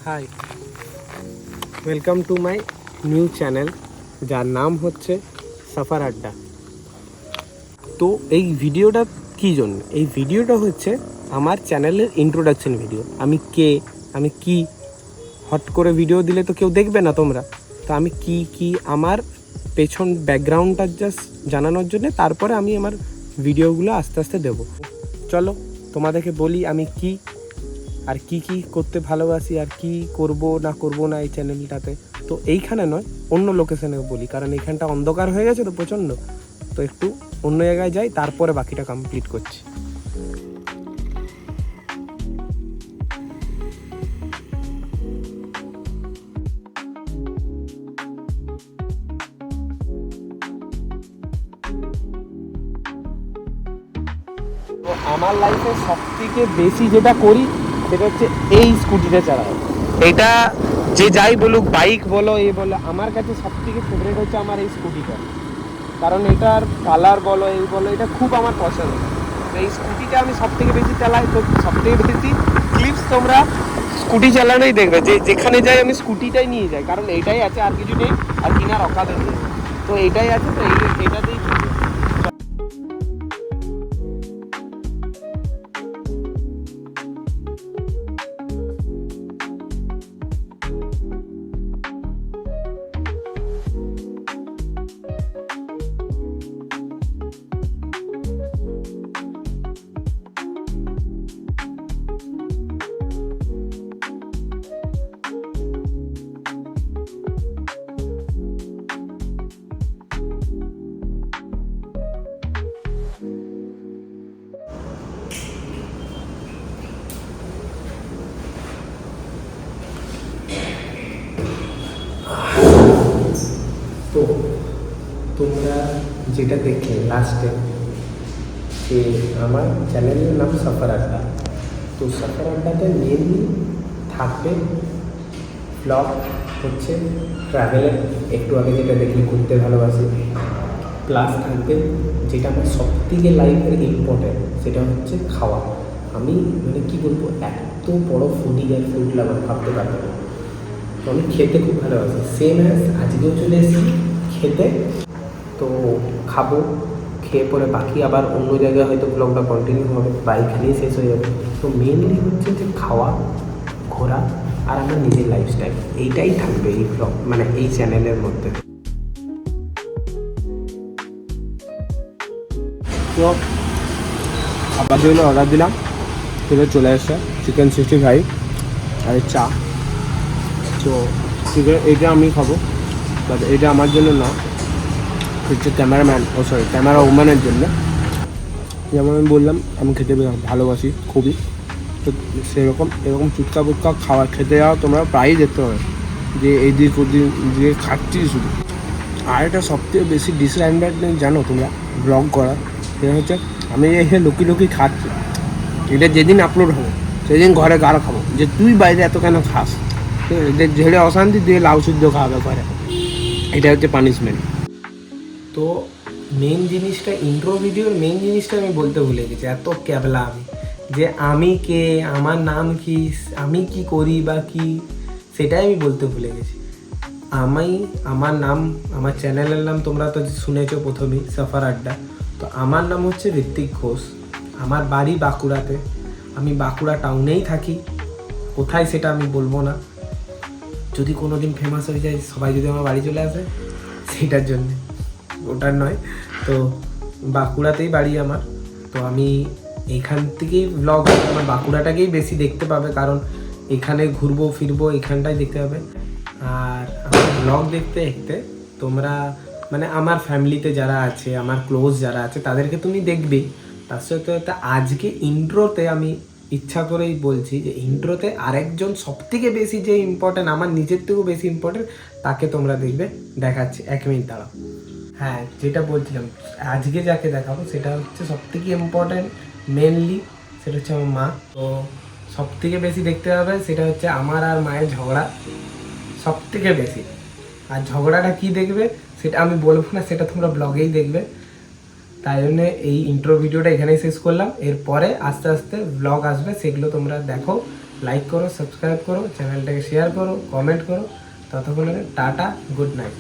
High, welcome to my new channel, যার নাম হচ্ছে সাফার আড্ডা। তো এই ভিডিওটা কী জন্য? এই ভিডিওটা হচ্ছে আমার চ্যানেলের ইন্ট্রোডাকশন ভিডিও। আমি কে, আমি কি, হট করে ভিডিও দিলে তো কেউ দেখবে না তোমরা। তো আমি কি আমার পেছন ব্যাকগ্রাউন্ডটা জাস্ট জানানোর জন্যে, তারপরে আমি আমার ভিডিওগুলো আস্তে আস্তে দেবো। চলো তোমাদেরকে বলি আমি কি আর কি করতে ভালোবাসি আর কি করব না এই চ্যানেলটাতে। তো এইখানে নয়, অন্য লোকেশনে বলি, কারণ এইখানটা অন্ধকার হয়ে গেছে তো প্রচণ্ড। তো একটু অন্য জায়গায় যাই, তারপরে বাকিটা কমপ্লিট করছি। তো আমার লাইফে সবথেকে বেশি যেটা করি সেটা হচ্ছে এই স্কুটিটা চালানো। এটা যে যাই বলুক, বাইক বলো এ বলো, আমার কাছে সবথেকে ফেভারিট হচ্ছে আমার এই স্কুটিটা। কারণ এটার কালার বলো এই বলো, এটা খুব আমার পছন্দ। তো এই স্কুটিটা আমি সবথেকে বেশি চালাই। তো সবথেকে বেশি ক্লিপস তোমরা স্কুটি চালানোই দেখবে, যেখানে যাই আমি স্কুটিটাই নিয়ে যাই, কারণ এইটাই আছে, আর কিছু নেই, আর কিনার অকাদে নেই। তো এইটাই আছে, তো এইটাতেই তো তোমরা যেটা দেখলে লাস্টে যে আমার চ্যানেলের নাম সাফার আড্ডা। তো সাফার আড্ডাতে মেনলি থাকবে ব্লগ, হচ্ছে ট্রাভেলের, একটু আগে যেটা দেখলে ঘুরতে ভালোবাসি, প্লাস থাকবে যেটা আমার সবথেকে লাইফের ইম্পর্টেন্ট, সেটা হচ্ছে খাওয়া। আমি মানে কী বলবো, এত বড় ফুডি আর ফুড লাভার ভাবতে পারবো না। তো আমি খেতে খুব ভালোবাসি, সেম অ্যাজ আজকেও চলে এসেছি খেতে। তো খাবো, খেয়ে পরে বাকি আবার অন্য জায়গায় হয়তো ব্লগটা কন্টিনিউ হবে বা এখানেই শেষ হয়ে যাবে। তো মেনলি হচ্ছে যে খাওয়া, ঘোরা আর আমার নিজের লাইফস্টাইল, এইটাই থাকবে এই ব্লগ, মানে এই চ্যানেলের মধ্যে। তো খাবার জন্য অর্ডার দিলাম, সেটা চলে এসছে চিকেন 65 আর চা। তো এইটা আমি খাবো, বাট এইটা আমার জন্য না, হচ্ছে ক্যামেরাম্যান ক্যামেরা ওম্যানের জন্য। যেমন আমি বললাম, আমি খেতে ভালোবাসি খুবই। তো সেরকম এরকম চুটকা ফুটকা খাওয়া খেতে যাওয়া তোমরা প্রায়ই দেখতে হবে, যে এই দিক ওদিক দিয়ে খাচ্ছি শুধু। আর এটা সবথেকে বেশি ডিসঅ্যাডভান্টেজ জানো তোমরা ব্লগ করা, সেটা হচ্ছে আমি এসে লুকি খাচ্ছি, এটা যেদিন আপলোড হবে সেদিন ঘরে গাড়ো খাবো যে তুই বাইরে এত কেন খাস। এদের ঝেড়ে অশান্তি দিয়ে লাউ সিদ্ধ খাওয়াবে করে, এটা হচ্ছে পানিশমেন্ট। তো মেন জিনিসটা, ইন্ট্রো ভিডিওর মেন জিনিসটা আমি বলতে ভুলে গেছি, এত ক্যাবলা আমি, যে আমি কে, আমার নাম কি, আমি কি করি বা কি, সেটাই আমি বলতে ভুলে গেছি। আমার নাম, আমার চ্যানেলের নাম তোমরা তো শুনেছো প্রথমেই, সাফার আড্ডা। তো আমার নাম হচ্ছে ঋত্বিক ঘোষ, আমার বাড়ি বাঁকুড়াতে, আমি বাঁকুড়া টাউনেই থাকি। কোথায় সেটা আমি বলবো না, যদি কোনো দিন ফেমাস হয়ে যায়, সবাই যদি আমার বাড়ি চলে আসে সেইটার জন্যে, ওটার নয়। তো বাঁকুড়াতেই বাড়ি আমার। তো আমি এইখান থেকেই ব্লগ, আমার বাঁকুড়াটাকেই বেশি দেখতে পাবে, কারণ এখানে ঘুরবো ফিরবো, এখানটাই দেখতে পাবে। আর আমার ব্লগ দেখতে দেখতে তোমরা, মানে আমার ফ্যামিলিতে যারা আছে, আমার ক্লোজ যারা আছে, তাদেরকে তুমি দেখবেই। তার সাথে আজকে ইন্ট্রোতে আমি ইচ্ছা করেই বলছি যে ইন্ট্রোতে আরেকজন সবথেকে বেশি যে ইম্পর্টেন্ট, আমার নিজের থেকেও বেশি ইম্পর্টেন্ট, তাকে তোমরা দেখবে। দেখাচ্ছি, 1 মিনিট দাঁড়াও। হ্যাঁ, যেটা বলছিলাম, আজকে যাকে দেখাবো সেটা হচ্ছে সবথেকে ইম্পর্টেন্ট, মেনলি সেটা হচ্ছে আমার মা। তো সবথেকে বেশি দেখতে হবে সেটা হচ্ছে আমার আর মায়ের ঝগড়া, সবথেকে বেশি। আর ঝগড়াটা কি দেখবে সেটা আমি বলবো না, সেটা তোমরা ব্লগেই দেখবে। তাই জন্য এই ইন্ট্রো ভিডিওটা এখানেই শেষ করলাম। এরপরে আস্তে আস্তে ব্লগ আসবে, সেগুলো তোমরা দেখো, লাইক করো, সাবস্ক্রাইব করো, চ্যানেলটাকে শেয়ার করো, কমেন্ট করো। ততক্ষণে টাটা, গুড নাইট।